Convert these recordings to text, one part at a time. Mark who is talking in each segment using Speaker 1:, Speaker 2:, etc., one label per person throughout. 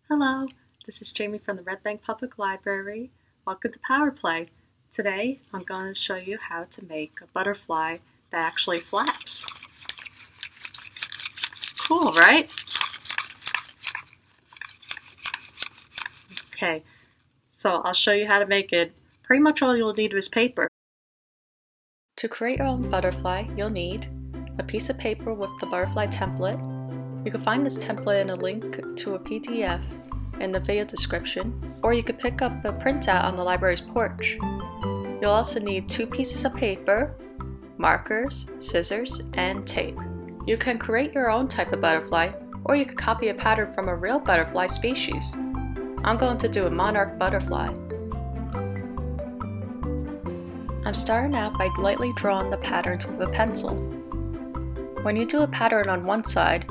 Speaker 1: Hello, this is Jaime from the Red Bank Public Library. Welcome to Power Play. Today I'm going to show you how to make a butterfly that actually flaps. Cool, right? Okay, so I'll show you how to make it. Pretty much all you'll need is paper. To create your own butterfly, you'll need a piece of paper with the butterfly template. You can find this template in a link to a PDF in the video description, or you could pick up a printout on the library's porch. You'll also need 2 pieces of paper, markers, scissors, and tape. You can create your own type of butterfly, or you could copy a pattern from a real butterfly species. I'm going to do a monarch butterfly. I'm starting out by lightly drawing the patterns with a pencil. When you do a pattern on one side,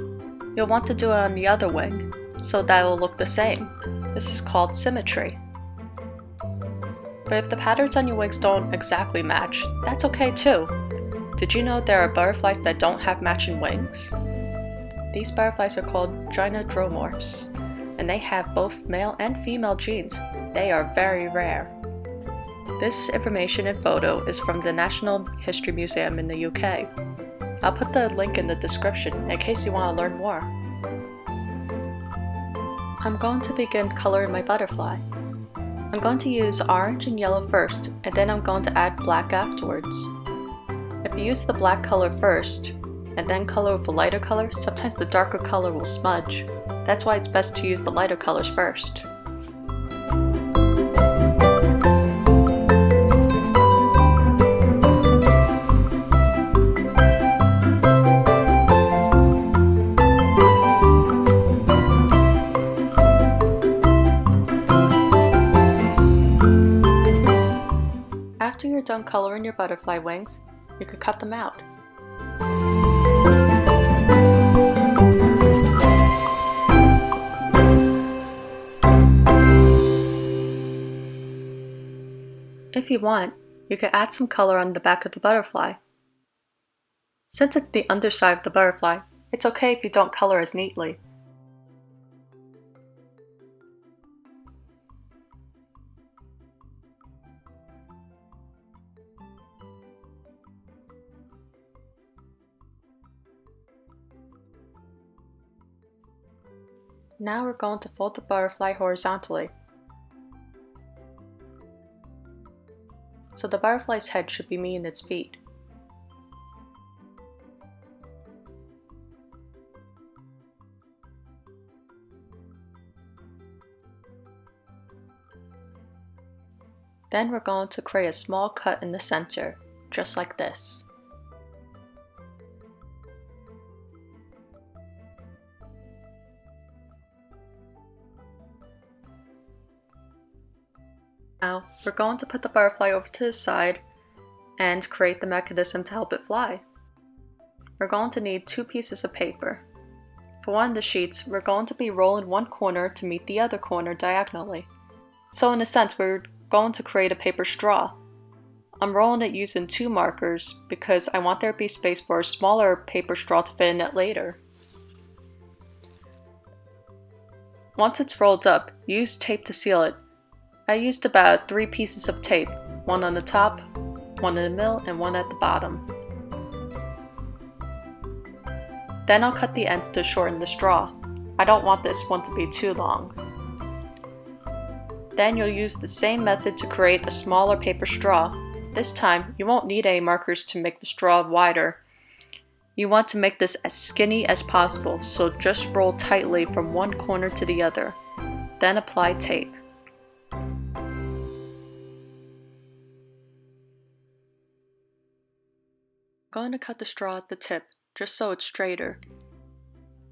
Speaker 1: you'll want to do it on the other wing, so that it will look the same. This is called symmetry. But if the patterns on your wings don't exactly match, that's okay too. Did you know there are butterflies that don't have matching wings? These butterflies are called gynandromorphs, and they have both male and female genes. They are very rare. This information and photo is from the National History Museum in the UK. I'll put the link in the description in case you want to learn more. I'm going to begin coloring my butterfly. I'm going to use orange and yellow first, and then I'm going to add black afterwards. If you use the black color first, and then color with a lighter color, sometimes the darker color will smudge. That's why it's best to use the lighter colors first. After you're done coloring your butterfly wings, you could cut them out. If you want, you could add some color on the back of the butterfly. Since it's the underside of the butterfly, it's okay if you don't color as neatly. Now we're going to fold the butterfly horizontally. So the butterfly's head should be meeting its feet. Then we're going to create a small cut in the center, just like this. Now, we're going to put the butterfly over to the side and create the mechanism to help it fly. We're going to need 2 pieces of paper. For one of the sheets, we're going to be rolling one corner to meet the other corner diagonally. So in a sense, we're going to create a paper straw. I'm rolling it using 2 markers because I want there to be space for a smaller paper straw to fit in it later. Once it's rolled up, use tape to seal it. I used about 3 pieces of tape, one on the top, one in the middle, and one at the bottom. Then I'll cut the ends to shorten the straw. I don't want this one to be too long. Then you'll use the same method to create a smaller paper straw. This time, you won't need any markers to make the straw wider. You want to make this as skinny as possible, so just roll tightly from one corner to the other. Then apply tape. I'm going to cut the straw at the tip, just so it's straighter.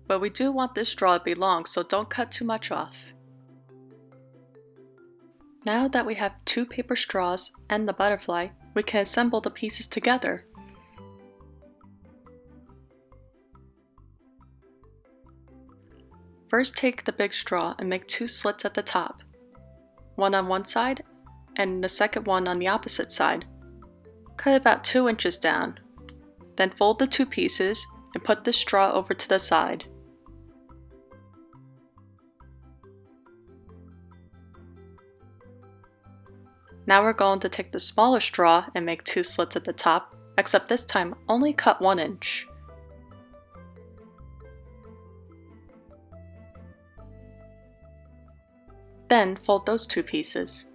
Speaker 1: But we do want this straw to be long, so don't cut too much off. Now that we have 2 paper straws and the butterfly, we can assemble the pieces together. First, take the big straw and make 2 slits at the top, one on one side and the second one on the opposite side. Cut about 2 inches down. Then fold the 2 pieces and put the straw over to the side. Now we're going to take the smaller straw and make 2 slits at the top, except this time only cut 1 inch. Then fold those 2 pieces.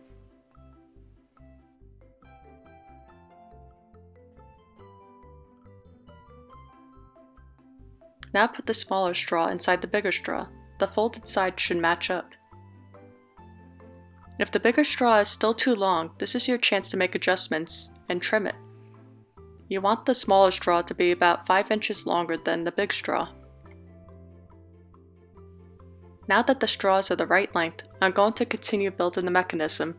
Speaker 1: Now put the smaller straw inside the bigger straw. The folded side should match up. If the bigger straw is still too long, this is your chance to make adjustments and trim it. You want the smaller straw to be about 5 inches longer than the big straw. Now that the straws are the right length, I'm going to continue building the mechanism.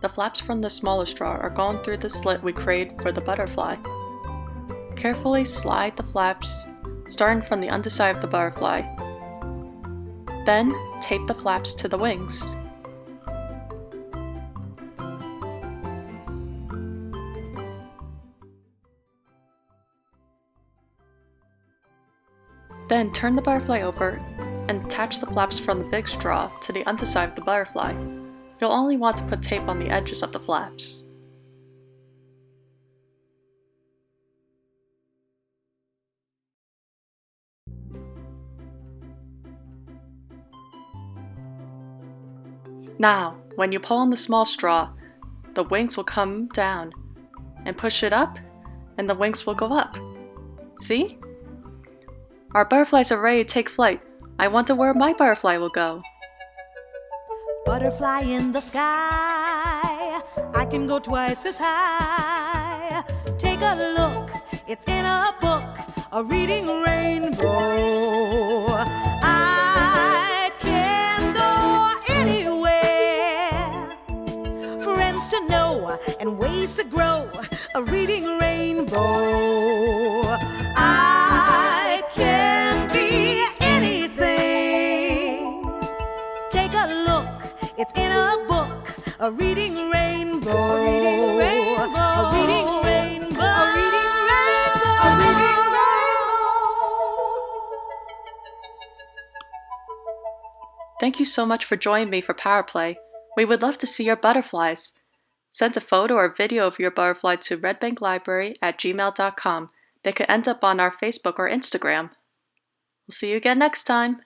Speaker 1: The flaps from the smaller straw are going through the slit we created for the butterfly. Carefully slide the flaps, starting from the underside of the butterfly. Then, tape the flaps to the wings. Then turn the butterfly over and attach the flaps from the big straw to the underside of the butterfly. You'll only want to put tape on the edges of the flaps. Now, when you pull on the small straw, the wings will come down, and push it up, and the wings will go up. See? Our butterflies are ready to take flight. I wonder where my butterfly will go.
Speaker 2: Butterfly in the sky, I can go twice as high. Take a look, it's in a book, a reading rainbow. I can go anywhere, friends to know and ways to grow, a reading rainbow. I can be anything. Take a look, it's in a book, a reading rainbow. A reading rainbow. A reading rainbow. A reading rainbow. A reading rainbow.
Speaker 1: Thank you so much for joining me for Power Play. We would love to see your butterflies. Send a photo or video of your butterfly to redbanklibrary@gmail.com. They could end up on our Facebook or Instagram. We'll see you again next time.